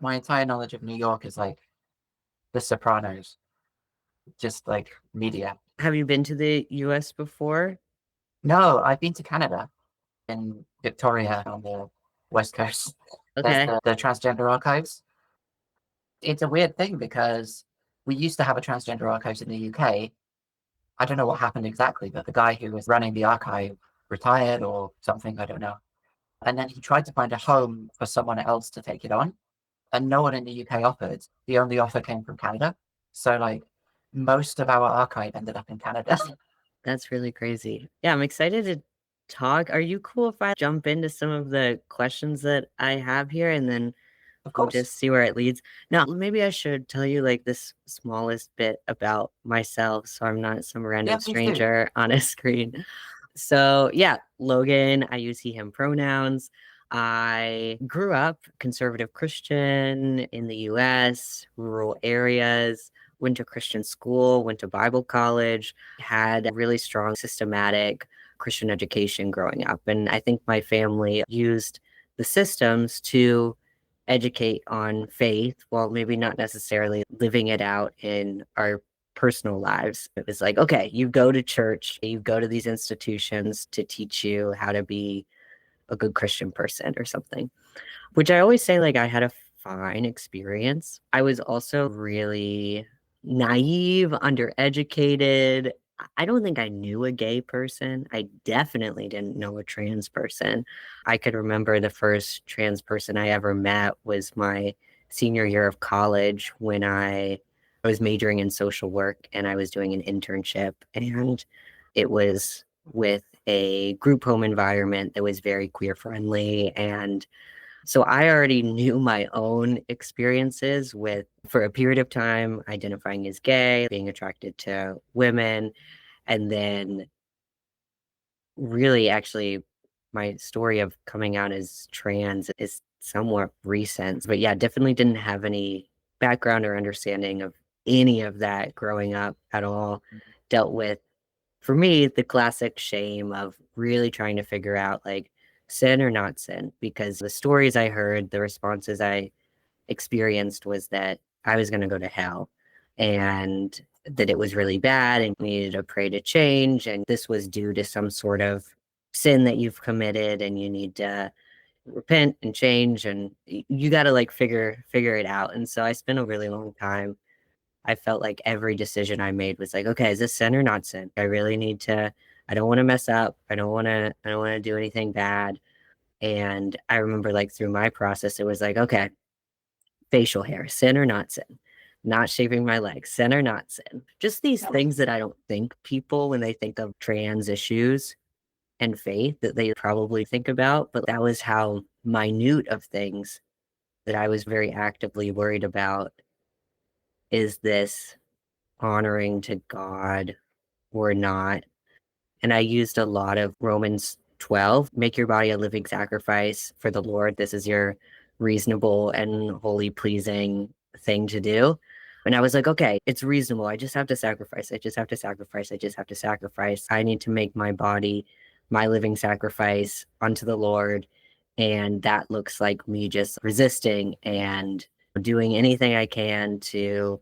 My entire knowledge of New York is like The Sopranos, just like media. Have you been to the US before? No, I've been to Canada in Victoria on the West Coast. There's Okay. the transgender archives. It's a weird thing because we used to have a transgender archives in the UK. I don't know what happened exactly, but the guy who was running the archive retired or something, I don't know. And then he tried to find a home for someone else to take it on, and no one in the UK offered. The only offer came from Canada. So, like, most of our archive ended up in Canada. That's really crazy. Yeah, I'm excited to talk. Are you cool if I jump into some of the questions that I have here and then Of we'll course. just see where it leads? Now, maybe I should tell you like this smallest bit about myself so I'm not some Yeah, random please do. stranger on a screen. So, yeah, Logan, I use he, him pronouns. I grew up conservative Christian in the US, rural areas, went to Christian school, went to Bible college, had a really strong systematic Christian education growing up. And I think my family used the systems to educate on faith while maybe not necessarily living it out in our personal lives. It was like, okay, you go to church, you go to these institutions to teach you how to be a good Christian person or something, which I always say, like, I had a fine experience. I was also really naive, undereducated. I don't think I knew a gay person. I definitely didn't know a trans person. I could remember the first trans person I ever met was my senior year of college when I was majoring in social work and I was doing an internship. And it was with a group home environment that was very queer friendly. And so I already knew my own experiences with, for a period of time, identifying as gay, being attracted to women, and then really actually my story of coming out as trans is somewhat recent. But yeah, definitely didn't have any background or understanding of any of that growing up at all. Dealt with, for me, the classic shame of really trying to figure out like sin or not sin, because the stories I heard, the responses I experienced was that I was going to go to hell and that it was really bad and needed to pray to change. And this was due to some sort of sin that you've committed and you need to repent and change and you got to like figure it out. And so I spent a really long time. I felt like every decision I made was like, okay, is this sin or not sin? I really need to, I don't want to mess up. I don't want to do anything bad. And I remember like through my process, it was like, okay, facial hair, sin or not sin? Not shaving my legs, sin or not sin? Just these things that I don't think people, when they think of trans issues and faith, that they probably think about. But that was how minute of things that I was very actively worried about. Is this honoring to God or not? And I used a lot of Romans 12, make your body a living sacrifice for the Lord. This is your reasonable and holy pleasing thing to do. And I was like, okay, it's reasonable. I just have to sacrifice. I just have to sacrifice. I just have to sacrifice. I need to make my body my living sacrifice unto the Lord. And that looks like me just resisting and doing anything I can to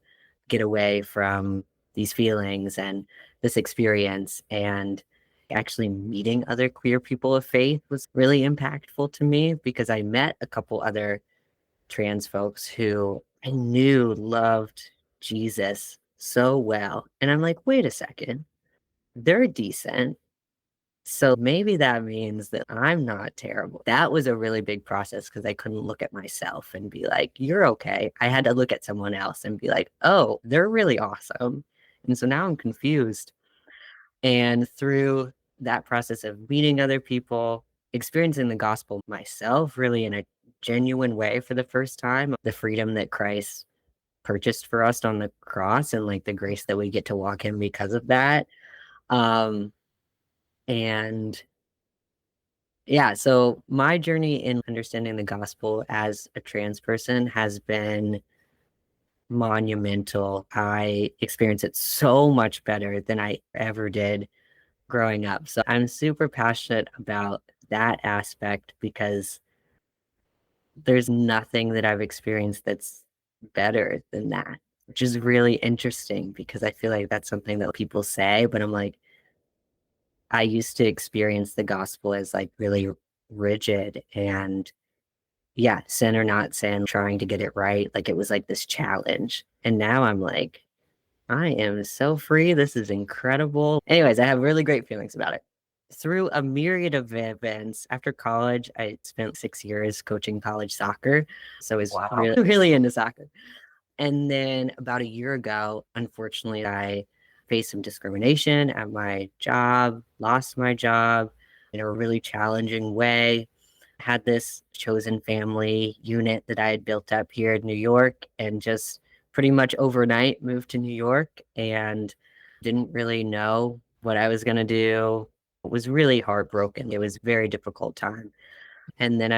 get away from these feelings and this experience. And actually meeting other queer people of faith was really impactful to me because I met a couple other trans folks who I knew loved Jesus so well. And I'm like, wait a second, they're decent. So maybe that means that I'm not terrible. That was a really big process because I couldn't look at myself and be like, you're okay. I had to look at someone else and be like, oh, they're really awesome. And so now I'm confused. And through that process of meeting other people, experiencing the gospel myself, really in a genuine way for the first time, the freedom that Christ purchased for us on the cross and like the grace that we get to walk in because of that. Um, and yeah, so my journey in understanding the gospel as a trans person has been monumental. I experience it so much better than I ever did growing up. So I'm super passionate about that aspect because there's nothing that I've experienced that's better than that, which is really interesting because I feel like that's something that people say, but I'm like, I used to experience the gospel as like really rigid and yeah, sin or not sin, trying to get it right. Like it was like this challenge. And now I'm like, I am so free. This is incredible. Anyways, I have really great feelings about it. Through a myriad of events, after college, I spent 6 years coaching college soccer. So I was Wow. really, really into soccer. And then about a year ago, unfortunately, I faced some discrimination at my job, lost my job in a really challenging way. Had this chosen family unit that I had built up here in New York and just pretty much overnight moved to New York and didn't really know what I was going to do. It was really heartbroken. It was a very difficult time. And then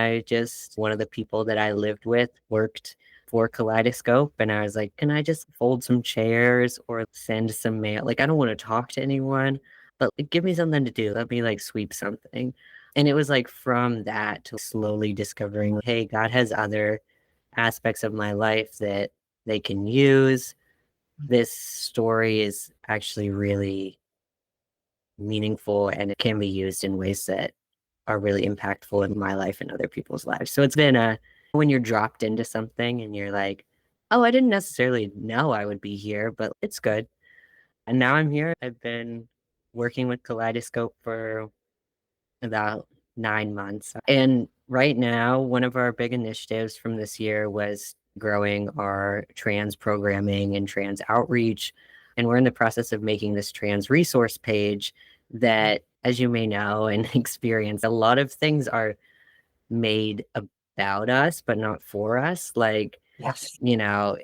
one of the people that I lived with worked for Kaleidoscope. And I was like, can I just fold some chairs or send some mail? Like, I don't want to talk to anyone, but like, give me something to do. Let me like sweep something. And it was like from that to slowly discovering, hey, God has other aspects of my life that they can use. This story is actually really meaningful and it can be used in ways that are really impactful in my life and other people's lives. So it's been when you're dropped into something and you're like, oh, I didn't necessarily know I would be here, but it's good. And now I'm here. I've been working with Kaleidoscope for about 9 months. And right now, one of our big initiatives from this year was growing our trans programming and trans outreach. And we're in the process of making this trans resource page that, as you may know and experience, a lot of things are made about us, but not for us. Like, Yes.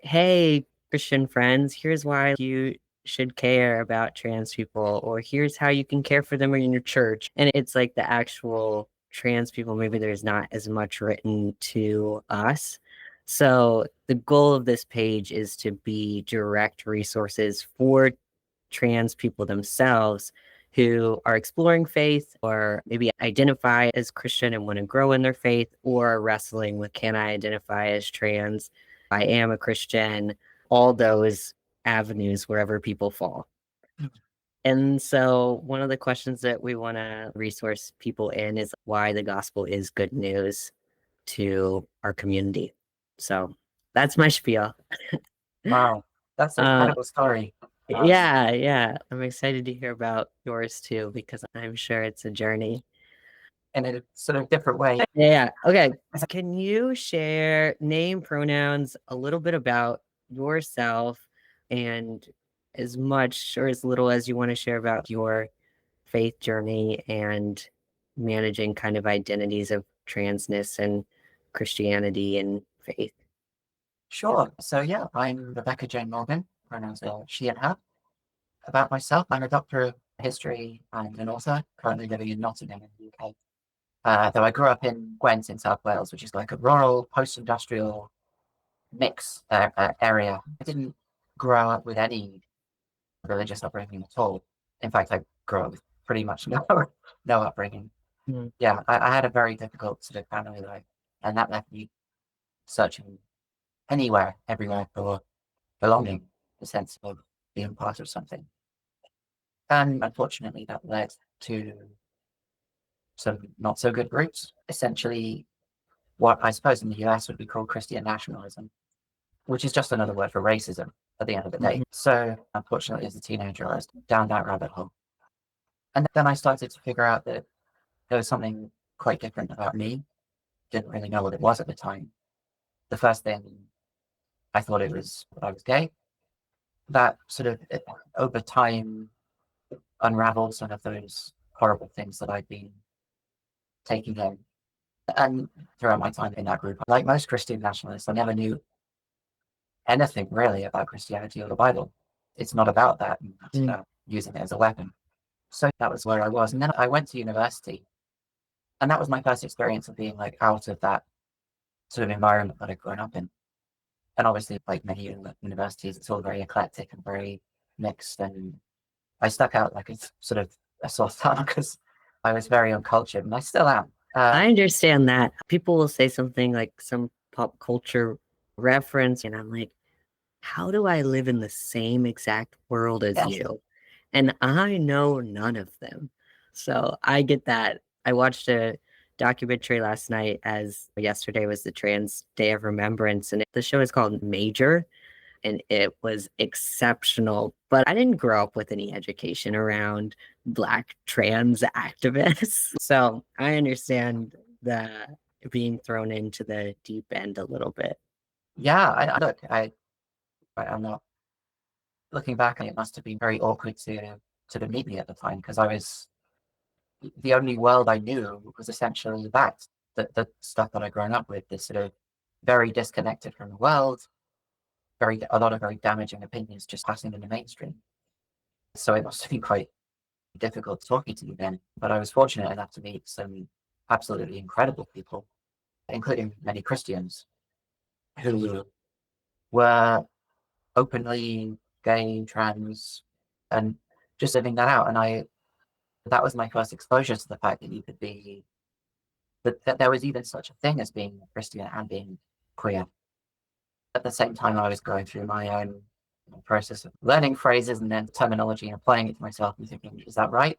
hey, Christian friends, here's why you should care about trans people, or here's how you can care for them in your church. And it's like the actual trans people, maybe there's not as much written to us. So the goal of this page is to be direct resources for trans people themselves who are exploring faith or maybe identify as Christian and want to grow in their faith or are wrestling with, can I identify as trans? I am a Christian, all those avenues wherever people fall. And so, one of the questions that we want to resource people in is why the gospel is good news to our community. So, that's my spiel. Wow. That's an Uh, incredible story. yeah. I'm excited to hear about yours too, because I'm sure it's a journey. In a sort of different way. Yeah. Okay. Can you share name, pronouns, a little bit about yourself and as much or as little as you want to share about your faith journey and managing kind of identities of transness and Christianity and faith? Sure. So yeah, I'm Rebecca Jane Morgan, pronouns are she and her. About myself, I'm a doctor of history and an author, currently living in Nottingham in the UK. Though I grew up in Gwent in South Wales, which is like a rural, post-industrial mix area. I didn't grow up with any religious upbringing at all. In fact, I grew up with pretty much no upbringing. Mm. Yeah, I had a very difficult sort of family life, and that left me searching anywhere, everywhere for belonging, the sense of being part of something. And unfortunately, that led to some not so good roots. Essentially, what I suppose in the US would be called Christian nationalism, which is just another word for racism at the end of the day. So, unfortunately, as a teenager, I was down that rabbit hole. And then I started to figure out that there was something quite different about me. Didn't really know what it was at the time. The first thing I thought it was that I was gay. That sort of over time unraveled some of those horrible things that I'd been taking in. And throughout my time in that group, like most Christian nationalists, I never knew anything really about Christianity or the Bible. It's not about that, it's about using it as a weapon. So that was where I was. And then I went to university, and that was my first experience of being like out of that sort of environment that I'd grown up in. And obviously, like many universities, it's all very eclectic and very mixed. And I stuck out like a sort of a sore thumb because I was very uncultured, and I still am. I understand that. People will say something like some pop culture reference, and I'm like, how do I live in the same exact world as yes. you? And I know none of them. So I get that. I watched a documentary last night, as yesterday was the Trans Day of Remembrance, and the show is called Major, and it was exceptional. But I didn't grow up with any education around Black trans activists. So I understand the being thrown into the deep end a little bit. Yeah, look, I'm not looking back, and it must have been very awkward to meet me at the time because I was the only world I knew was essentially the stuff that I'd grown up with, this sort of very disconnected from the world, a lot of very damaging opinions just passing in the mainstream. So it must have been quite difficult talking to you then. But I was fortunate enough to meet some absolutely incredible people, including many Christians who were openly gay, trans, and just living that out. And that was my first exposure to the fact that you could be that there was even such a thing as being Christian and being queer. At the same time, I was going through my own process of learning phrases and then terminology and applying it to myself and thinking, is that right?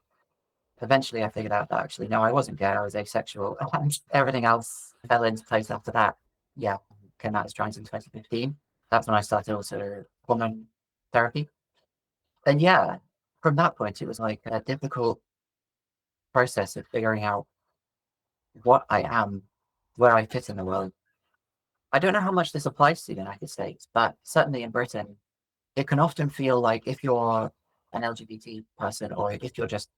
Eventually, I figured out that actually, no, I wasn't gay, I was asexual. And everything else fell into place after that. Yeah, came out as trans in 2015. That's when I started also hormone therapy. And yeah, from that point, it was like a difficult process of figuring out what I am, where I fit in the world. I don't know how much this applies to the United States, but certainly in Britain, it can often feel like if you're an LGBT person or if you're just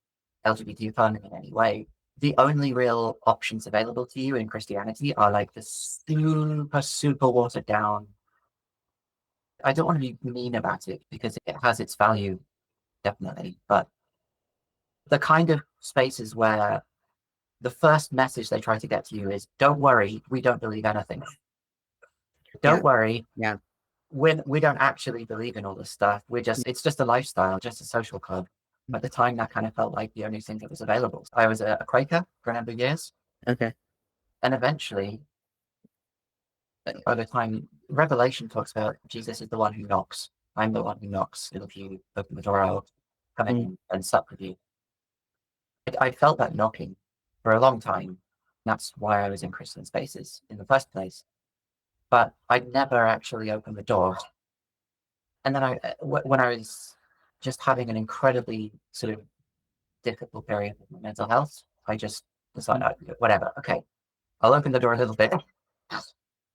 LGBT affirming in any way, the only real options available to you in Christianity are like the super, super watered down. I don't want to be mean about it because it has its value, definitely, but the kind of spaces where the first message they try to get to you is don't worry, we don't believe anything. Yeah. Don't worry, Yeah. we don't actually believe in all this stuff. It's just a lifestyle, just a social club. At the time, that kind of felt like the only thing that was available. I was a Quaker for a number of years. Okay. And eventually, by the time Revelation talks about Jesus is the one who knocks, I'm the one who knocks. If you open the door, I'll come in Mm. and sup with you. I felt that knocking for a long time. That's why I was in Christian spaces in the first place. But I never actually opened the door. And then when I was just having an incredibly sort of difficult period with my mental health, I just decided, whatever, okay, I'll open the door a little bit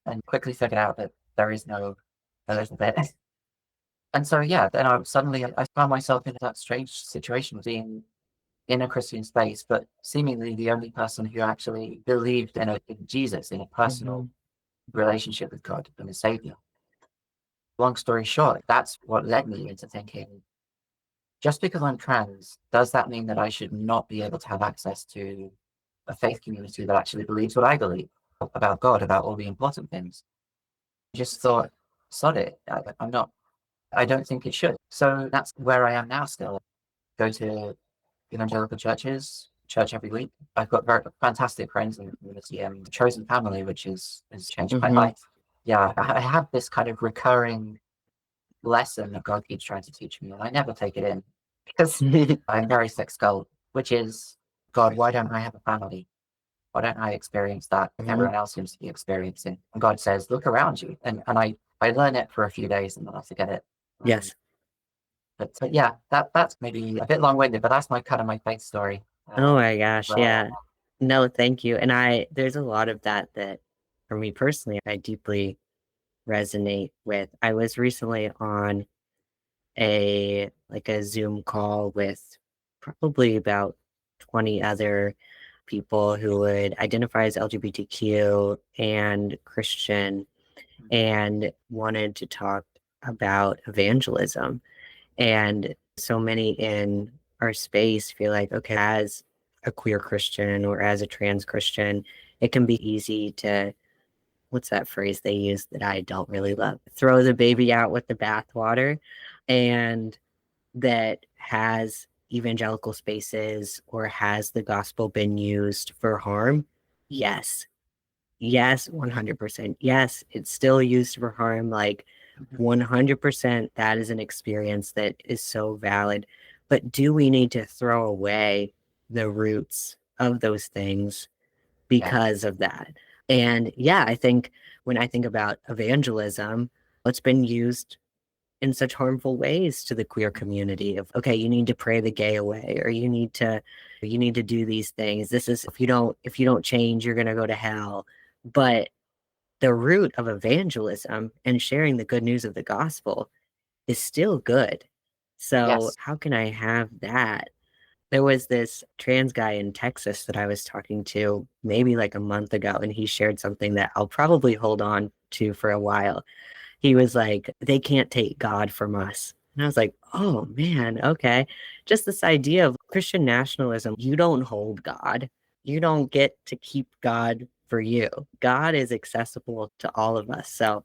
and quickly figured out that there is no a little bit. And so, yeah, then I found myself in that strange situation of being in a Christian space, but seemingly the only person who actually believed in Jesus, in a personal Mhm. relationship with God and a Savior. Long story short, that's what led me into thinking, just because I'm trans, does that mean that I should not be able to have access to a faith community that actually believes what I believe about God, about all the important things? I just thought, sod it. I don't think it should. So that's where I am now still. Go to evangelical church every week. I've got very fantastic friends in the community and chosen family, which has changed my Mhm. life. Yeah, I have this kind of recurring lesson that God keeps trying to teach me, and I never take it in because I'm very thick skulled, which is, God, why don't I have a family? Why don't I experience that Mhm. everyone else seems to be experiencing? And God says, look around you. And I learn it for a few days and then I forget it. Yes. But yeah, that's maybe a bit long winded, but that's my kind of my faith story. Oh my gosh. Right. Yeah. No, thank you. And there's a lot of that for me personally, I deeply resonate with. I was recently on a Zoom call with probably about 20 other people who would identify as LGBTQ and Christian and wanted to talk about evangelism. And so many in our space feel like, okay, as a queer Christian or as a trans Christian, it can be easy to, what's that phrase they use that I don't really love? Throw the baby out with the bathwater. And that has evangelical spaces or has the gospel been used for harm? Yes. Yes, 100%. Yes, it's still used for harm. Like Mhm. 100%, that is an experience that is so valid. But do we need to throw away the roots of those things Yeah. because of that? And yeah, I think when I think about evangelism, it's been used in such harmful ways to the queer community of, okay, you need to pray the gay away, or you need to do these things. This is, if you don't change, you're going to go to hell. But the root of evangelism and sharing the good news of the gospel is still good. So Yes. how can I have that? There was this trans guy in Texas that I was talking to maybe like a month ago, and he shared something that I'll probably hold on to for a while. He was like, they can't take God from us. And I was like, oh man, okay. Just this idea of Christian nationalism, you don't hold God. You don't get to keep God for you. God is accessible to all of us. So,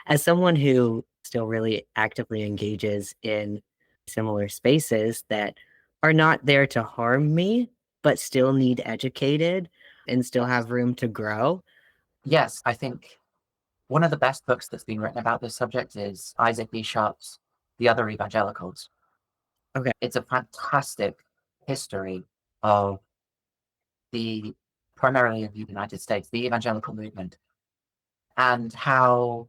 as someone who still really actively engages in similar spaces that are not there to harm me, but still need educated and still Yes. have room to grow. Yes. I think one of the best books that's been written about this subject is Isaac B. Sharp's The Other Evangelicals. Okay. It's a fantastic history of the, primarily in the United States, the evangelical movement, and how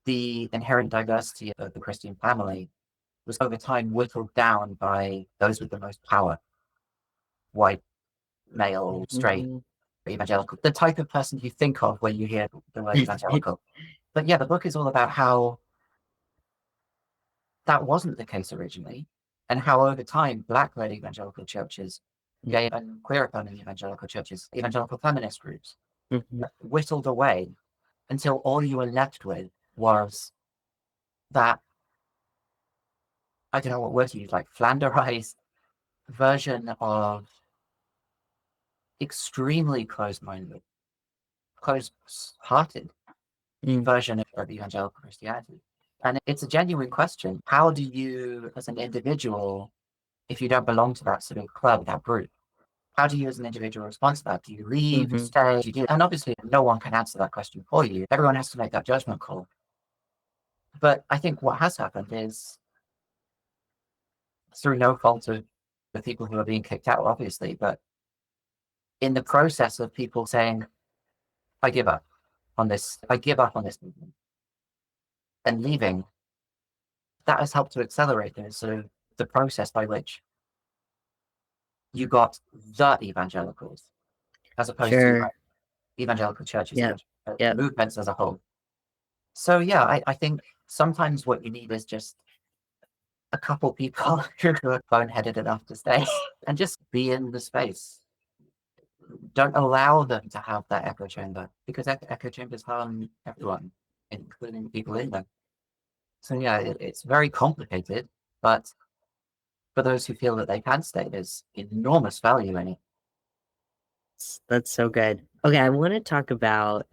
the inherent diversity of the Christian family was over time whittled down by those with the most power, white, male, straight, Mhm. evangelical, the type of person you think of when you hear the word evangelical. But yeah, the book is all about how that wasn't the case originally, and how over time, black-led evangelical churches, gay and queer-affirming evangelical churches, evangelical feminist groups, Mhm. whittled away until all you were left with was that, I don't know what word to use, like flanderized version of extremely closed-minded, close-hearted Mm. version of evangelical Christianity. And it's a genuine question. How do you, as an individual, if you don't belong to that sort of club, that group, how do you as an individual respond to that? Do you leave, Mhm. stay? Do you do? And obviously, no one can answer that question for you. Everyone has to make that judgment call. But I think what has happened is, through no fault of the people who are being kicked out, obviously, but in the process of people saying, I give up I give up on this movement and leaving, that has helped to accelerate the process by which you got the evangelicals, as opposed to Sure. evangelical churches, Yep. Yep. movements as a whole. So yeah, I think sometimes what you need is just a couple people who are boneheaded enough to stay and just be in the space. Don't allow them to have that echo chamber, because echo chambers harm everyone, including people in them. So yeah, it's very complicated, but for those who feel that they can stay, there's enormous value in it. That's so good. Okay, I want to talk about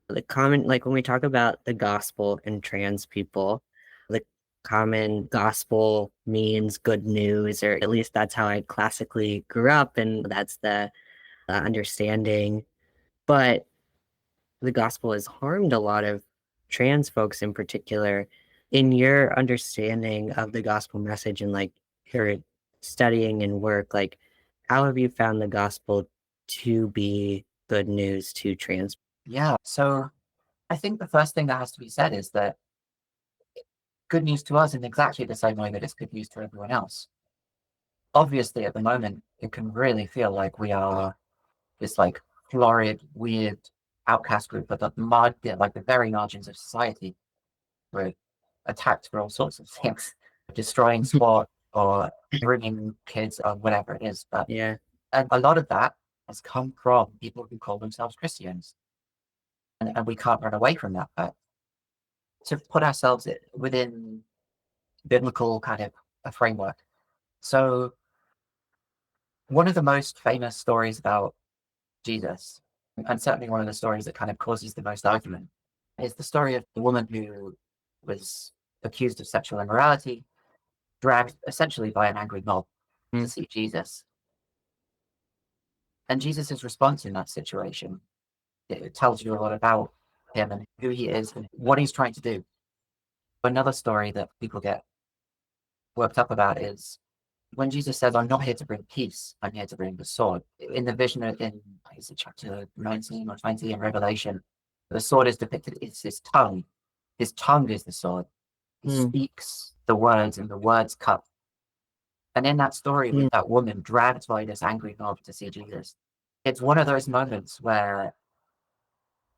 the common, like when we talk about the gospel and trans people, the common gospel means good news, or at least that's how I classically grew up, and that's the understanding. But the gospel has harmed a lot of trans folks in particular. In your understanding of the gospel message and like your studying and work, like how have you found the gospel to be good news to trans? Yeah. So I think the first thing that has to be said is that good news to us in exactly the same way that it's good news to everyone else. Obviously, at the moment, it can really feel like we are this like florid, weird outcast group at the like the very margins of society. We're attacked for all sorts of things, destroying sport or bringing kids or whatever it is. But Yeah. and a lot of that has come from people who call themselves Christians, and we can't run away from that. But to put ourselves within biblical kind of a framework. So one of the most famous stories about Jesus, and certainly one of the stories that kind of causes the most argument, is the story of the woman who was accused of sexual immorality, dragged essentially by an angry mob to Mm. see Jesus. And Jesus' response in that situation, it tells you a lot about him and who he is and what he's trying to do. Another story that people get worked up about is when Jesus says, I'm not here to bring peace, I'm here to bring the sword. In the vision in is it chapter 19 or 20 in Revelation, the sword is depicted, it's his tongue. His tongue is the sword. He speaks the words and the words cut. And in that story with that woman dragged by this angry mob to see Jesus, it's one of those moments where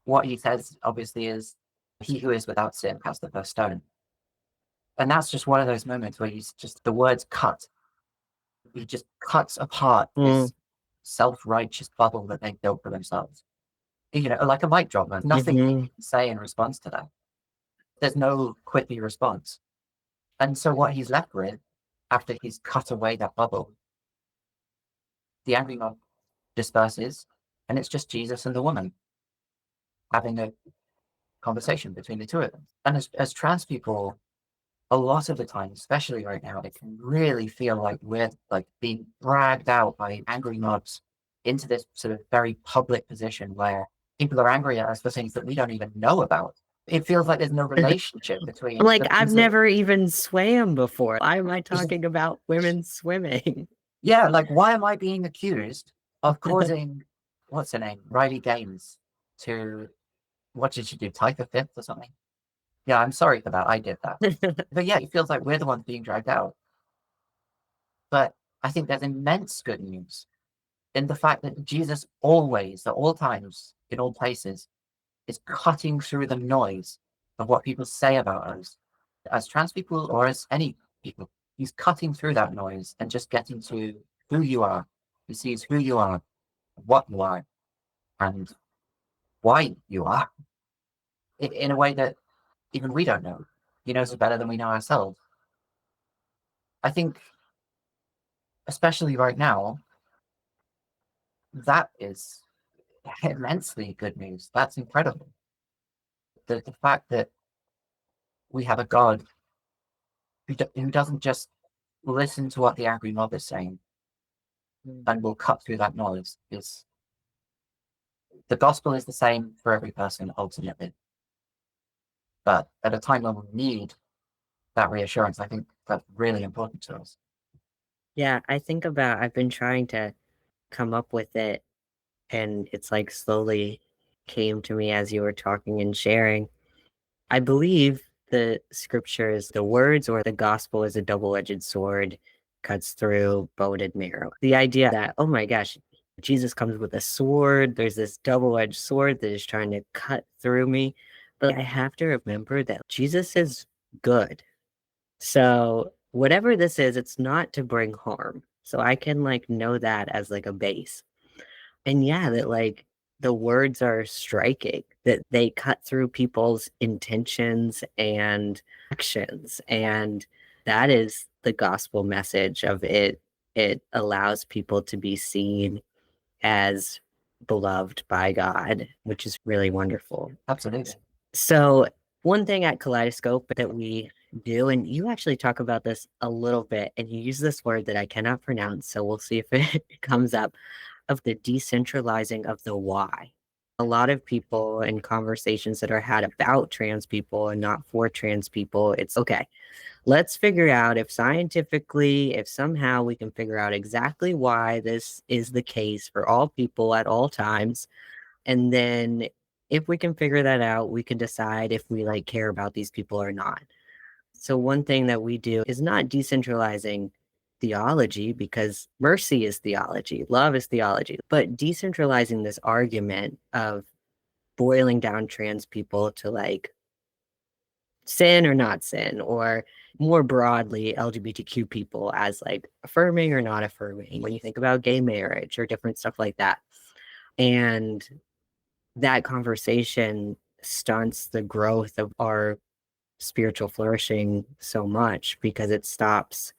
what he says obviously is, he who is without sin cast the first stone. And that's just one of those moments where he's just, the words cut. He just cuts apart this self-righteous bubble that they built for themselves. You know, like a mic drop, man. Nothing you can say in response to that. There's no quippy response. And so what he's left with, after he's cut away that bubble, the angry mob disperses, and it's just Jesus and the woman having a conversation between the two of them. And as trans people, a lot of the time, especially right now, it can really feel like we're like being dragged out by angry mobs into this sort of very public position where people are angry at us for things that we don't even know about. It feels like there's no relationship between. Like, I've never even swam before. Why am I talking about women swimming? Yeah, like, why am I being accused of causing, what's her name, Riley Gaines to, what did she do, type a fifth or something? Yeah, I'm sorry for that. I did that. But yeah, it feels like we're the ones being dragged out. But I think there's immense good news in the fact that Jesus always, at all times, in all places, is cutting through the noise of what people say about us. As trans people or as any people, he's cutting through that noise and just getting to who you are. He sees who you are, what you are, and why you are, in a way that even we don't know. He knows it better than we know ourselves. I think, especially right now, that is immensely good news. That's incredible. The fact that we have a God who doesn't just listen to what the angry mob is saying and will cut through that noise is, the gospel is the same for every person ultimately. But at a time when we need that reassurance, I think that's really important to us. Yeah, I've been trying to come up with it, and it's like slowly came to me as you were talking and sharing. I believe the scriptures, the words or the gospel is a double-edged sword, cuts through bone and marrow. The idea that, oh my gosh, Jesus comes with a sword, there's this double-edged sword that is trying to cut through me. But I have to remember that Jesus is good. So whatever this is, it's not to bring harm. So I can like know that as like a base. And yeah, that like the words are striking, that they cut through people's intentions and actions. And that is the gospel message of it. It allows people to be seen as beloved by God, which is really wonderful. Absolutely. So one thing at Kaleidoscope that we do, and you actually talk about this a little bit, and you use this word that I cannot pronounce, so we'll see if it comes up, of the decentralizing of the why. A lot of people in conversations that are had about trans people and not for trans people, it's okay, let's figure out if scientifically, if somehow we can figure out exactly why this is the case for all people at all times. And then if we can figure that out, we can decide if we like care about these people or not. So one thing that we do is not decentralizing theology, because mercy is theology, love is theology, but decentralizing this argument of boiling down trans people to like sin or not sin, or more broadly LGBTQ people as like affirming or not affirming when you think about gay marriage or different stuff like that. And that conversation stunts the growth of our spiritual flourishing so much because it stops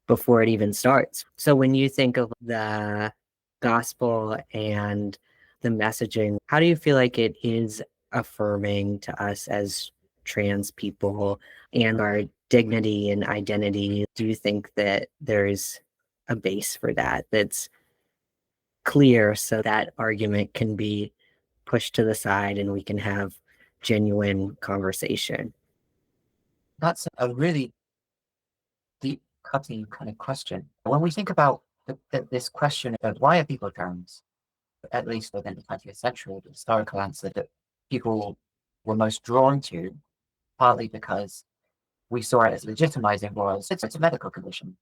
before it even starts. So when you think of the gospel and the messaging, how do you feel like it is affirming to us as trans people and our dignity and identity? Do you think that there's a base for that that's clear so that argument can be pushed to the side and we can have genuine conversation. That's a really deep cutting kind of question. When we think about this question of why are people trans, at least within the 20th century, the historical answer that people were most drawn to, partly because we saw it as legitimizing, was it's a medical condition.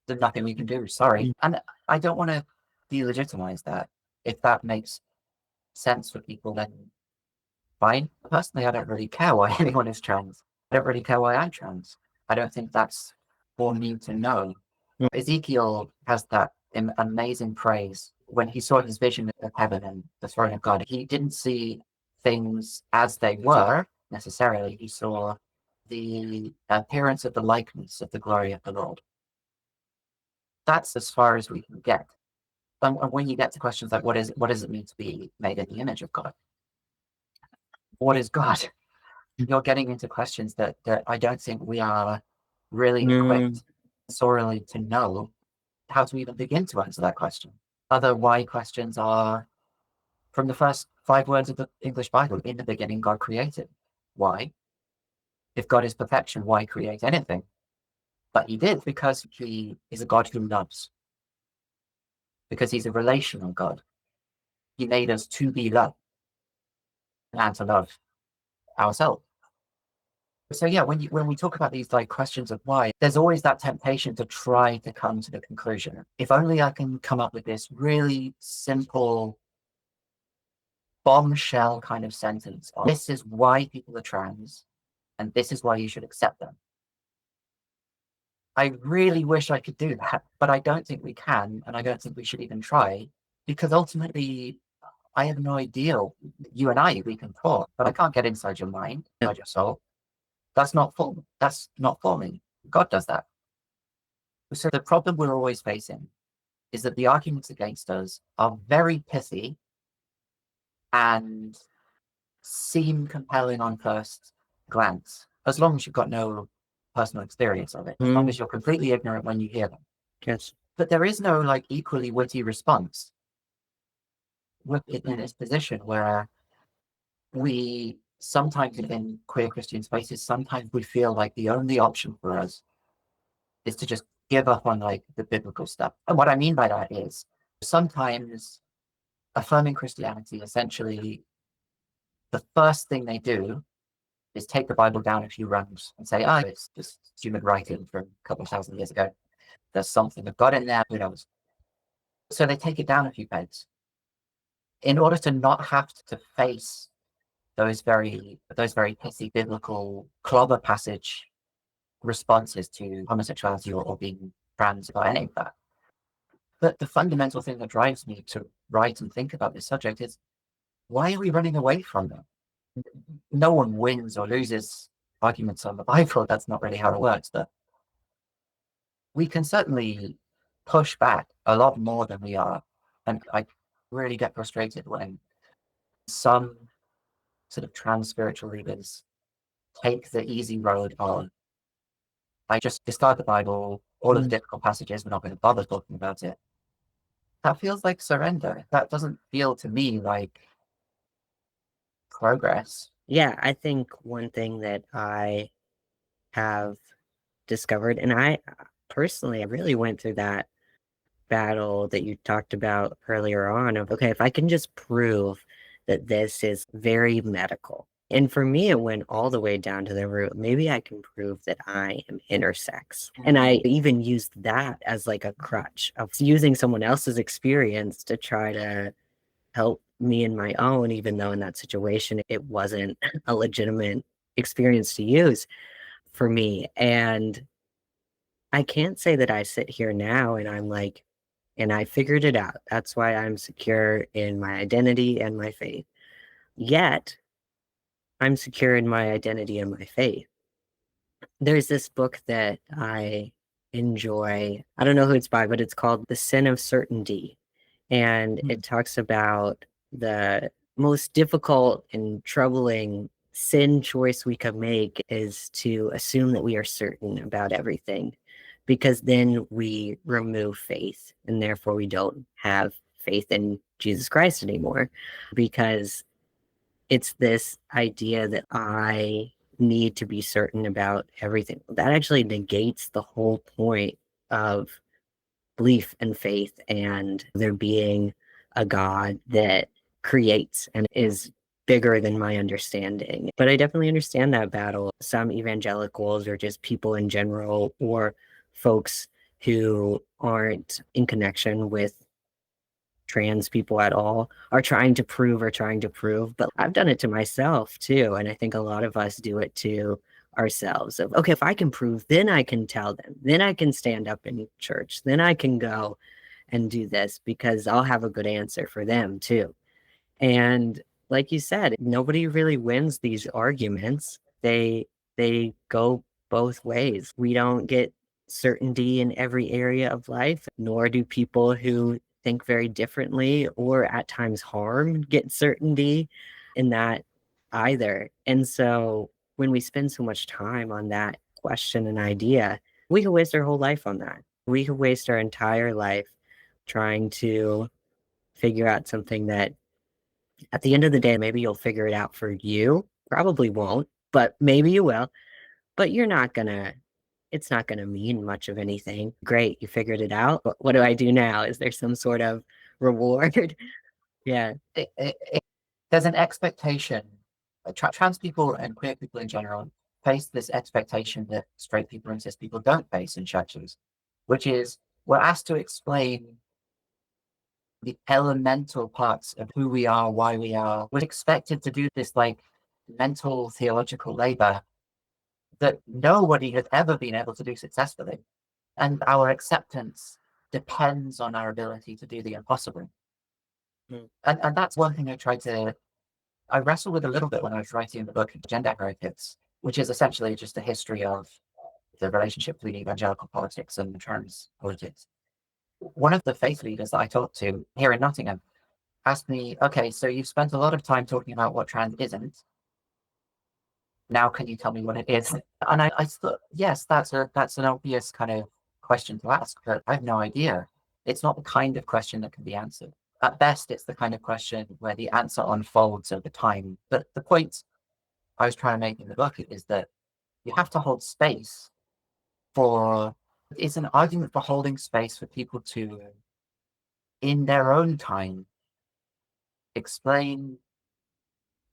There's nothing we can do, sorry. And I don't want to delegitimize that. If that makes sense for people, then fine. Personally, I don't really care why anyone is trans. I don't really care why I'm trans. I don't think that's for me to know. Ezekiel has that amazing praise when he saw his vision of heaven and the throne of God. He didn't see things as they were necessarily. He saw the appearance of the likeness of the glory of the Lord. That's as far as we can get. And when you get to questions like what does it mean to be made in the image of God? What is God? You're getting into questions that I don't think we are really equipped sorely to know how to even begin to answer that question. Other why questions are from the first 5 words of the English Bible. In the beginning, God created. Why? If God is perfection, why create anything? But he did because he is a God who loves. Because he's a relational God. He made us to be loved and to love ourselves. So yeah, when we talk about these like questions of why, there's always that temptation to try to come to the conclusion. If only I can come up with this really simple bombshell kind of sentence. This is why people are trans, and this is why you should accept them. I really wish I could do that, but I don't think we can, and I don't think we should even try, because ultimately, I have no idea. You and I, we can talk, but I can't get inside your mind, inside your soul. That's not for me. God does that. So the problem we're always facing is that the arguments against us are very pithy and seem compelling on first glance, as long as you've got no personal experience of it, as long as you're completely ignorant when you hear them. Yes. But there is no like equally witty response. We're in this position where we sometimes in queer Christian spaces, sometimes we feel like the only option for us is to just give up on like the biblical stuff. And what I mean by that is sometimes affirming Christianity, essentially the first thing they do is take the Bible down a few rungs and say, it's just human writing from a couple of thousand years ago. There's something of God in there, who knows? So they take it down a few pegs in order to not have to face those very pithy biblical clobber passage responses to homosexuality or being trans or any of that. But the fundamental thing that drives me to write and think about this subject is, why are we running away from them? No one wins or loses arguments on the Bible. That's not really how it works. But we can certainly push back a lot more than we are. And I really get frustrated when some sort of trans spiritual leaders take the easy road on, I just discard the Bible, all of the difficult passages, we're not going to bother talking about it. That feels like surrender. That doesn't feel to me like progress. Yeah, I think one thing that I have discovered, and I personally, I really went through that battle that you talked about earlier on of, okay, if I can just prove that this is very medical. And for me, it went all the way down to the root. Maybe I can prove that I am intersex. And I even used that as like a crutch of using someone else's experience to try to help me in my own, even though in that situation, it wasn't a legitimate experience to use for me. And I can't say that I sit here now and I'm like, and I figured it out. That's why I'm secure in my identity and my faith. Yet, I'm secure in my identity and my faith. There's this book that I enjoy. I don't know who it's by, but it's called The Sin of Certainty. And it talks about the most difficult and troubling sin choice we could make is to assume that we are certain about everything, because then we remove faith and therefore we don't have faith in Jesus Christ anymore, because it's this idea that I need to be certain about everything. That actually negates the whole point of belief and faith and there being a God that creates and is bigger than my understanding. But I definitely understand that battle. Some evangelicals or just people in general, or folks who aren't in connection with trans people at all, are trying to prove. But I've done it to myself too. And I think a lot of us do it to ourselves of, okay, if I can prove, then I can tell them, then I can stand up in church, then I can go and do this because I'll have a good answer for them too. And like you said, nobody really wins these arguments. They go both ways. We don't get certainty in every area of life, nor do people who think very differently or at times harm get certainty in that either. And so when we spend so much time on that question and idea, we could waste our whole life on that. We could waste our entire life trying to figure out something that at the end of the day, maybe you'll figure it out for you. Probably won't, but maybe you will. But it's not gonna mean much of anything. Great, you figured it out. But what do I do now? Is there some sort of reward? Yeah. There's an expectation. Trans people and queer people in general face this expectation that straight people and cis people don't face in churches, which is we're asked to explain the elemental parts of who we are, why we are. We're expected to do this like mental theological labor that nobody has ever been able to do successfully. And our acceptance depends on our ability to do the impossible. Mm. And that's one thing I wrestled with a little bit when I was writing the book Gender Heretics, which is essentially just a history of the relationship between evangelical politics and trans politics. One of the faith leaders that I talked to here in Nottingham asked me, okay, so you've spent a lot of time talking about what trans isn't. Now, can you tell me what it is? And I thought, yes, that's an obvious kind of question to ask, but I have no idea. It's not the kind of question that can be answered. At best, it's the kind of question where the answer unfolds over time. But the point I was trying to make in the book is that you have to hold space for, it's an argument for holding space for people to, in their own time, explain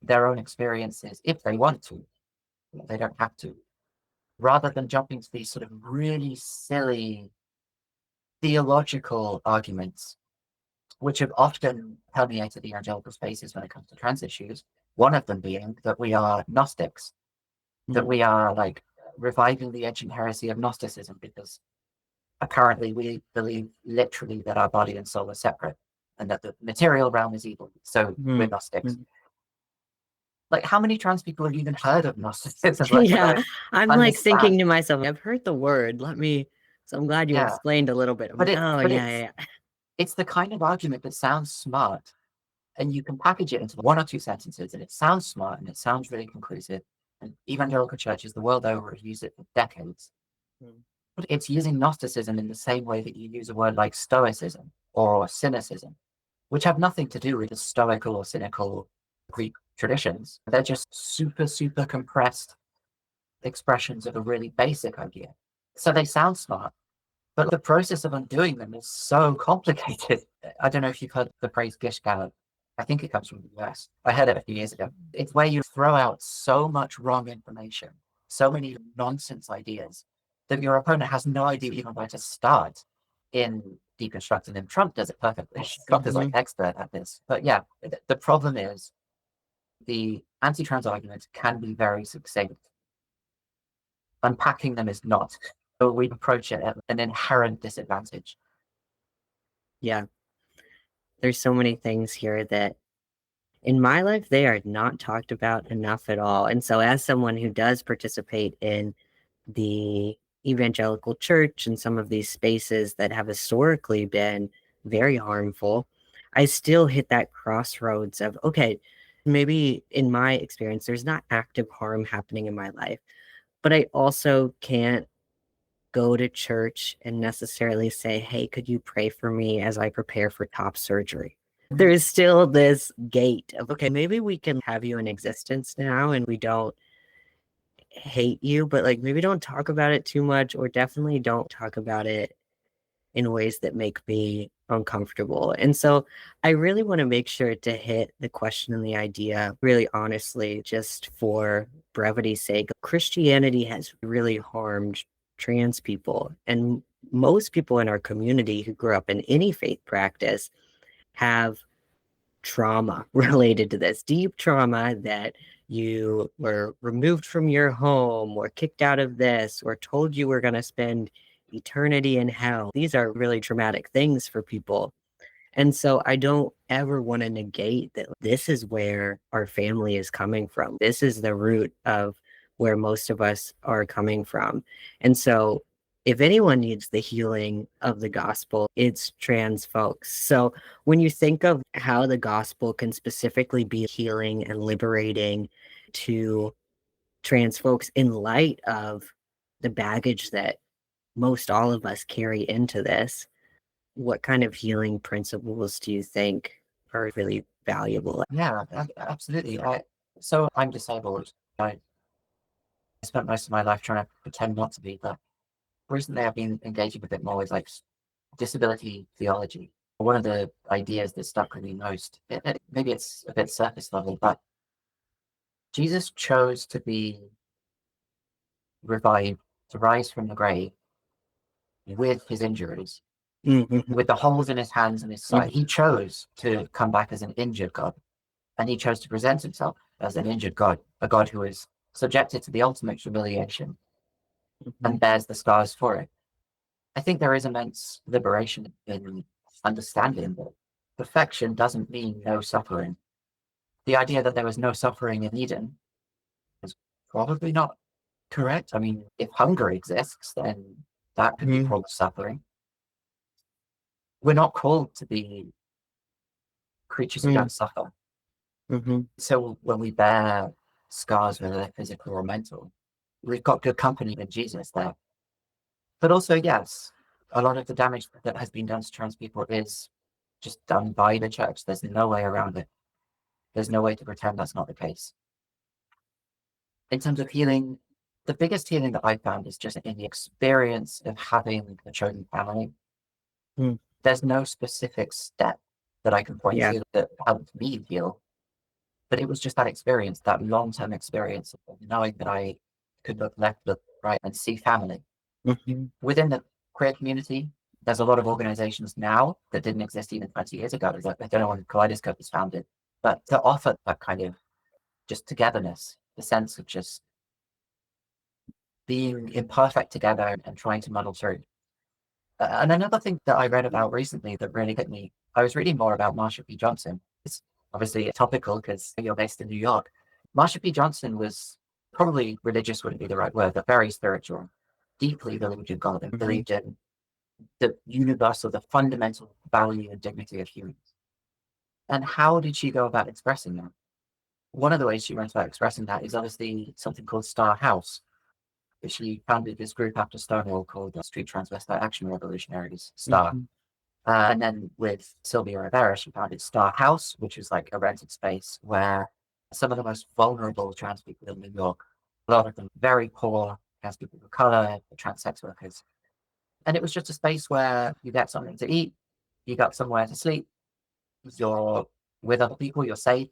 their own experiences if they want to. They don't have to. Rather than jumping to these sort of really silly theological arguments, which have often permeated evangelical spaces when it comes to trans issues. One of them being that we are Gnostics, that we are like reviving the ancient heresy of Gnosticism because apparently we believe literally that our body and soul are separate and that the material realm is evil. So we're Gnostics. Like, how many trans people have even heard of Gnosticism? Like, Yeah, I'm like understand. thinking to myself, I've heard the word. So I'm glad you Yeah, explained a little bit. I'm but like, oh, yeah. it's the kind of argument that sounds smart, and you can package it into one or two sentences, and it sounds smart and it sounds really conclusive. And evangelical churches the world over have used it for decades. Mm. But it's using Gnosticism in the same way that you use a word like Stoicism or cynicism, which have nothing to do with the Stoical or cynical Greek traditions. They're just super, super compressed expressions of a really basic idea. So they sound smart, but the process of undoing them is so complicated. I don't know if you've heard the phrase gish gallop. I think it comes from the US. I heard it a few years ago. It's where you throw out so much wrong information, so many nonsense ideas that your opponent has no idea even where to start in deconstructing them. Trump does it perfectly. Trump is like expert at this. But yeah, the problem is the anti-trans argument can be very succinct. Unpacking them is not. So we approach it at an inherent disadvantage. Yeah. There's so many things here that in my life, they are not talked about enough at all. And so, as someone who does participate in the evangelical church and some of these spaces that have historically been very harmful, I still hit that crossroads of, okay, maybe in my experience, there's not active harm happening in my life, but I also can't go to church and necessarily say, hey, could you pray for me as I prepare for top surgery? There is still this gate of, okay, maybe we can have you in existence now and we don't hate you, but like maybe don't talk about it too much, or definitely don't talk about it in ways that make me uncomfortable. And so I really want to make sure to hit the question and the idea really honestly, just for brevity's sake. Christianity has really harmed trans people. And most people in our community who grew up in any faith practice have trauma related to this, deep trauma that you were removed from your home or kicked out of this or told you were going to spend eternity in hell. These are really traumatic things for people. And so I don't ever want to negate that this is where our family is coming from. This is the root of where most of us are coming from. And so if anyone needs the healing of the gospel, it's trans folks. So when you think of how the gospel can specifically be healing and liberating to trans folks in light of the baggage that most all of us carry into this, what kind of healing principles do you think are really valuable? Yeah, absolutely. So I'm disabled. I spent most of my life trying to pretend not to be, but recently I've been engaging a bit more with like disability theology. One of the ideas that stuck with me most, maybe it's a bit surface level, but Jesus chose to be revived, to rise from the grave with his injuries, Mm-hmm. with the holes in his hands and his side. He chose to come back as an injured God, and he chose to present himself as an injured God, a God who is subjected to the ultimate humiliation and bears the scars for it. I think there is immense liberation in understanding that perfection doesn't mean no suffering. The idea that there was no suffering in Eden is probably not correct. I mean, if hunger exists, then that could be called suffering. We're not called to be creatures who don't suffer. Mm-hmm. So when we bear scars, whether they're physical or mental, we've got good company in Jesus there. But also, yes, a lot of the damage that has been done to trans people is just done by the church. There's no way around it. There's no way to pretend that's not the case. In terms of healing, the biggest healing that I found is just in the experience of having a chosen family. Mm. There's no specific step that I can point Yeah. to that helped me heal, but it was just that experience, that long-term experience of knowing that I could look left, look right, and see family. Mm-hmm. Within the queer community, there's a lot of organizations now that didn't exist even 20 years ago. Like, I don't know when Kaleidoscope was founded, but to offer that kind of just togetherness, the sense of just being imperfect together and trying to muddle through. And another thing that I read about recently that really hit me, I was reading more about Marsha P. Johnson. It's obviously topical because you're based in New York. Marsha P. Johnson was probably religious, wouldn't be the right word, but very spiritual, deeply believed in God and believed in the universal, the fundamental value and dignity of humans. And how did she go about expressing that? One of the ways she went about expressing that is obviously something called Star House. She founded this group after Stonewall called the Street Transvestite Action Revolutionaries, STAR. Mm-hmm. And then with Sylvia Rivera, she founded Star House, which was like a rented space where some of the most vulnerable trans people in New York, a lot of them very poor, trans people of color, trans sex workers. And it was just a space where you get something to eat, you got somewhere to sleep, you're with other people, you're safe.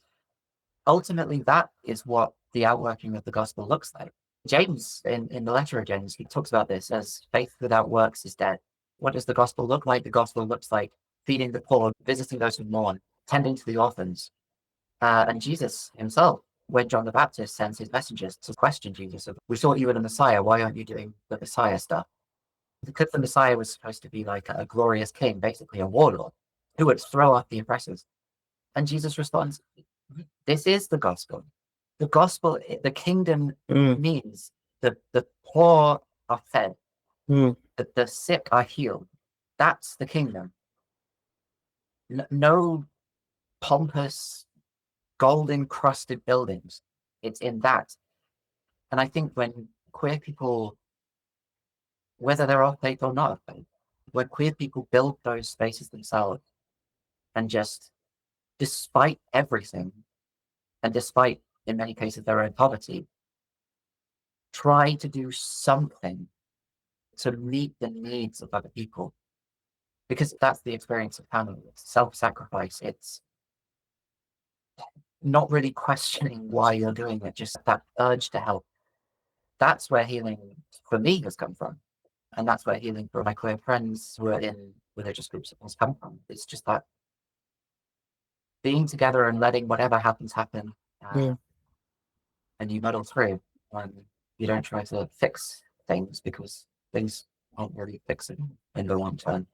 Ultimately, that is what the outworking of the gospel looks like. James, in the letter of James, he talks about this as faith without works is dead. What does the gospel look like? The gospel looks like feeding the poor, visiting those who mourn, tending to the orphans. And Jesus himself, when John the Baptist sends his messengers to question Jesus, of, we thought you were the Messiah. Why aren't you doing the Messiah stuff? Because the Messiah was supposed to be like a glorious king, basically a warlord, who would throw off the oppressors. And Jesus responds, this is the gospel. The gospel, the kingdom means the poor are fed, that the sick are healed. That's the kingdom. No pompous, gold encrusted buildings. It's in that. And I think when queer people whether they're of faith or not of faith. When queer people build those spaces themselves and just, despite everything, and despite, in many cases, their own poverty, try to do something to meet the needs of other people. Because that's the experience of family. It's self-sacrifice. It's not really questioning why you're doing it, just that urge to help. That's where healing for me has come from. And that's where healing for my queer friends who are in religious groups has come from. It's just that being together and letting whatever happens happen, Yeah. and you muddle through. You don't try to fix things because things aren't really fixing in the long term.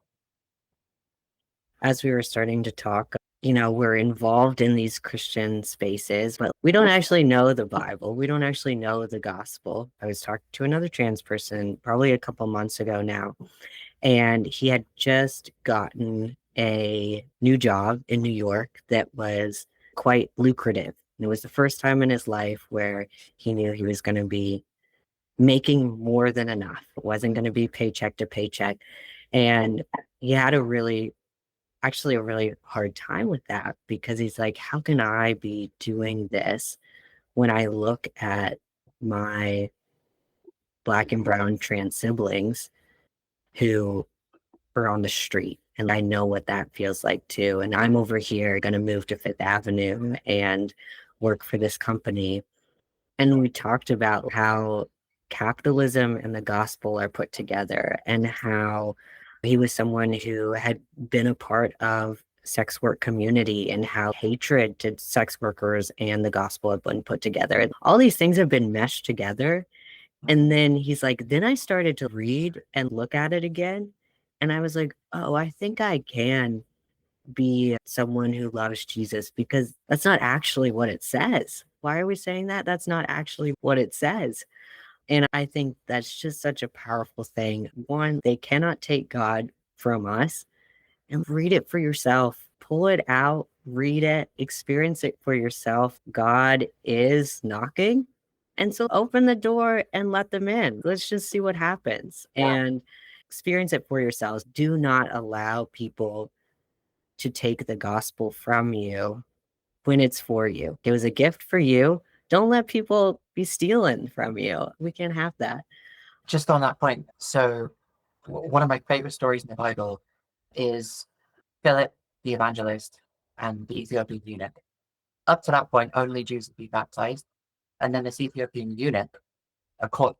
As we were starting to talk, we're involved in these Christian spaces, but we don't actually know the Bible. We don't actually know the gospel. I was talking to another trans person probably a couple months ago now, and he had just gotten a new job in New York that was quite lucrative. And it was the first time in his life where he knew he was going to be making more than enough. It wasn't going to be paycheck to paycheck. And he had actually a really hard time with that because he's like, how can I be doing this when I look at my Black and brown trans siblings who are on the street? And I know what that feels like too. And I'm over here going to move to Fifth Avenue and work for this company. And we talked about how capitalism and the gospel are put together and how he was someone who had been a part of sex work community and how hatred to sex workers and the gospel have been put together. And all these things have been meshed together. And then he's like, then I started to read and look at it again. And I was like, oh, I think I can be someone who loves Jesus because that's not actually what it says. Why are we saying that? That's not actually what it says. And I think that's just such a powerful thing. One, they cannot take God from us, and read it for yourself. Pull it out, read it, experience it for yourself. God is knocking. And so open the door and let them in. Let's just see what happens and experience it for yourselves. Do not allow people to take the gospel from you when it's for you. It was a gift for you. Don't let people be stealing from you. We can't have that. Just on that point, so one of my favorite stories in the Bible is Philip the evangelist and the Ethiopian eunuch. Up to that point, only Jews would be baptized. And then this Ethiopian eunuch, a court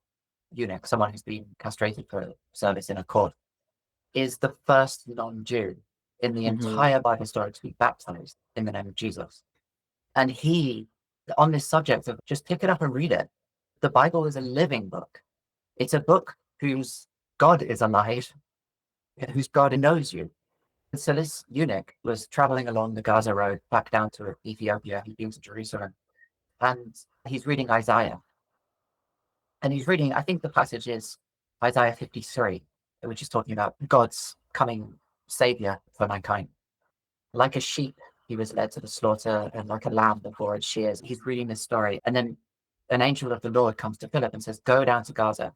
eunuch, someone who's been castrated for service in a court, is the first non-Jew in the entire Bible story to be baptized in the name of Jesus. And he, on this subject of just pick it up and read it, the Bible is a living book. It's a book whose God is alive, whose God knows you. And so this eunuch was traveling along the Gaza Road back down to Ethiopia. He'd been to Jerusalem. And he's reading Isaiah. And he's reading, I think the passage is Isaiah 53, which is talking about God's coming savior for mankind. Like a sheep, he was led to the slaughter, and like a lamb before its shears. He's reading this story. And then an angel of the Lord comes to Philip and says, go down to Gaza.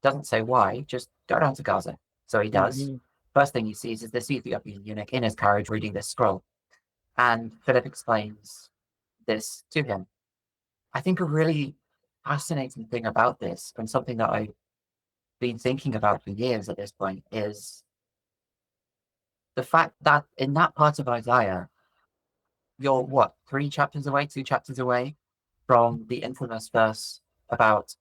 Doesn't say why, just go down to Gaza. So he does. First thing he sees is this Ethiopian eunuch in his carriage reading this scroll. And Philip explains this to him. I think a really fascinating thing about this, and something that I've been thinking about for years at this point, is the fact that in that part of Isaiah, you're what, 2 chapters away from the infamous verse about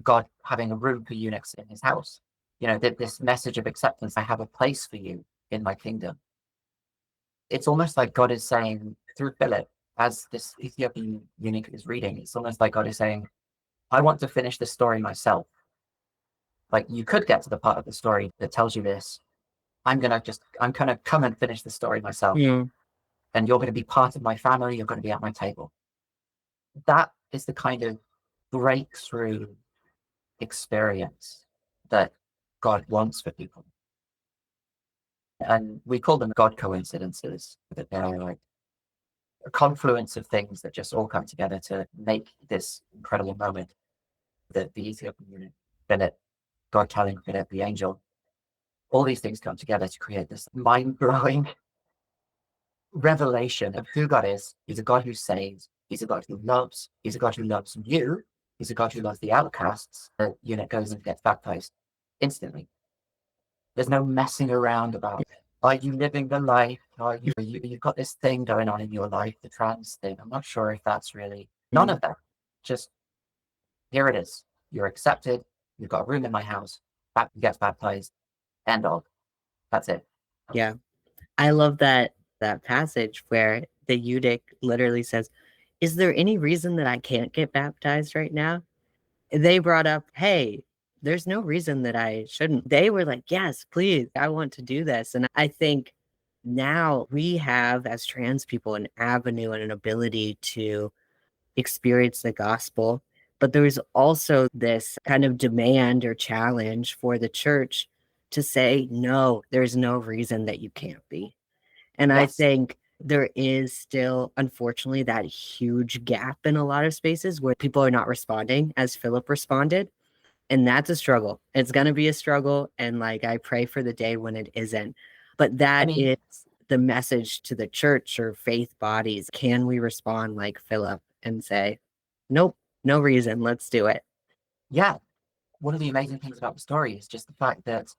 God having a room for eunuchs in his house. This message of acceptance, I have a place for you in my kingdom. It's almost like God is saying through Philip, as this Ethiopian eunuch is reading, it's almost like God is saying, I want to finish this story myself. Like, you could get to the part of the story that tells you this. I'm gonna come and finish the story myself. Yeah. And you're gonna be part of my family, you're gonna be at my table. That is the kind of breakthrough experience that God wants for people. And we call them God coincidences, that they're like a confluence of things that just all come together to make this incredible moment that the Ethiopian eunuch, Philip, God telling Philip, the angel, all these things come together to create this mind-blowing revelation of who God is. He's a God who saves. He's a God who loves. He's a God who loves you. He's a God who loves the outcasts. The eunuch goes and gets baptized instantly. There's no messing around about, are you living the life? You've got this thing going on in your life, the trans thing. I'm not sure if that's really, none of that. Just, here it is. You're accepted. You've got a room in my house. Gets baptized. End of. That's it. Yeah. I love that passage where the eunuch literally says, "Is there any reason that I can't get baptized right now?" They brought up, "Hey, there's no reason that I shouldn't." They were like, "Yes, please, I want to do this." And I think now we have, as trans people, an avenue and an ability to experience the gospel. But there's also this kind of demand or challenge for the church to say, no, there's no reason that you can't be. And I Yes. think there is still, unfortunately, that huge gap in a lot of spaces where people are not responding as Philip responded. And that's a struggle. It's going to be a struggle. And like, I pray for the day when it isn't. But that is the message to the church or faith bodies. Can we respond like Philip and say, nope, no reason, let's do it? Yeah. One of the amazing things about the story is just the fact that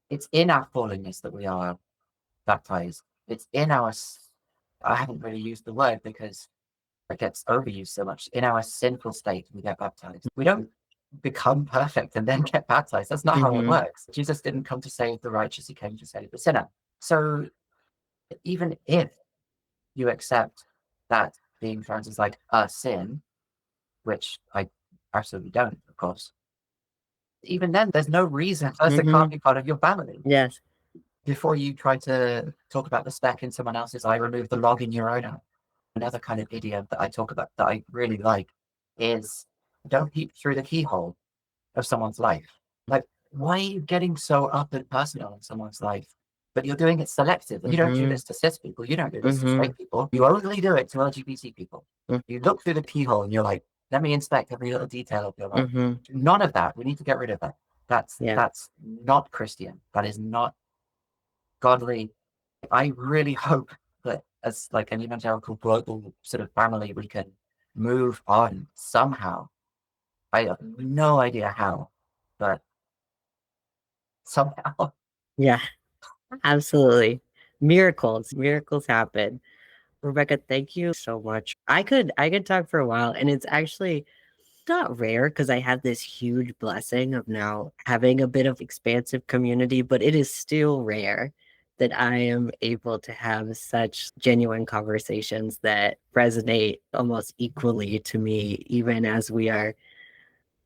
it's in our fallenness that we are baptized. It's in our, I haven't really used the word because it gets overused so much. In our sinful state, we get baptized. We don't become perfect and then get baptized. That's not how it works. Jesus didn't come to save the righteous, he came to save the sinner. So even if you accept that being trans is like a sin, which I absolutely don't, of course, even then, there's no reason first it can't be part of your family. Yes. Before you try to talk about the speck in someone else's eye, remove the log in your own eye. Another kind of idiom that I talk about that I really like is don't peep through the keyhole of someone's life. Like, why are you getting so up and personal in someone's life? But you're doing it selectively. You don't do this to cis people. You don't do this to straight people. You only do it to LGBT people. You look through the keyhole and you're like, let me inspect every little detail of your life. None of that. We need to get rid of that. That's not Christian. That is not godly. I really hope that as like an evangelical global sort of family, we can move on somehow. I have no idea how, but somehow. Yeah, absolutely. Miracles happen. Rebecca, thank you so much. I could talk for a while, and it's actually not rare because I have this huge blessing of now having a bit of expansive community, but it is still rare that I am able to have such genuine conversations that resonate almost equally to me, even as we are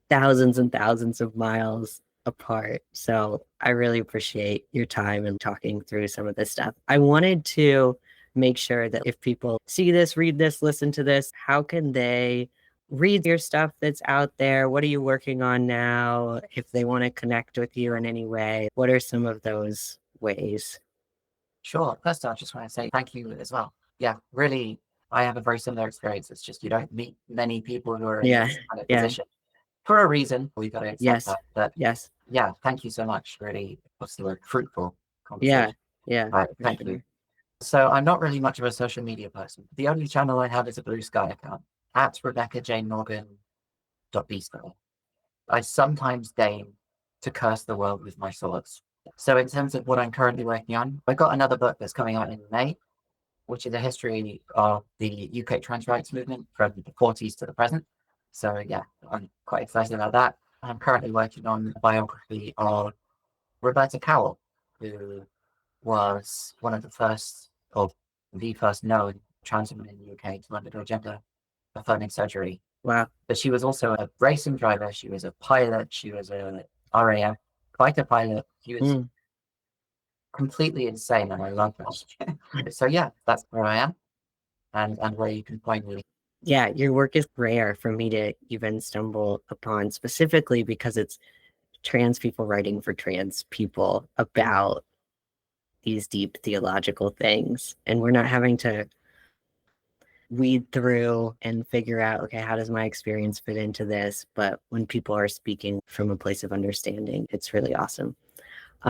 thousands and thousands of miles apart. So I really appreciate your time and talking through some of this stuff. I wanted to make sure that if people see this, read this, listen to this, how can they read your stuff that's out there? What are you working on now? If they want to connect with you in any way, what are some of those ways? Sure. First, I just want to say thank you as well. Yeah, really, I have a very similar experience. It's just you don't meet many people who are in this kind of position for a reason. We've got to accept that. But yeah, thank you so much. Really, what's the word? Fruitful conversation. Thank you. So I'm not really much of a social media person. The only channel I have is a Blue Sky account at RebeccaJaneMorgan.bspo. I sometimes deign to curse the world with my thoughts. So in terms of what I'm currently working on, I've got another book that's coming out in May, which is a history of the UK trans rights movement from the 40s to the present. So yeah, I'm quite excited about that. I'm currently working on a biography of Roberta Cowell, who was one of the first, or the first known trans woman in the UK to undergo gender affirming surgery. Wow. But she was also a racing driver. She was a pilot. She was a RAF fighter pilot. She was completely insane, and I love her. So yeah, that's where I am, and where you can find me. Yeah, your work is rare for me to even stumble upon, specifically because it's trans people writing for trans people about these deep theological things. And we're not having to weed through and figure out, okay, how does my experience fit into this? But when people are speaking from a place of understanding, it's really awesome.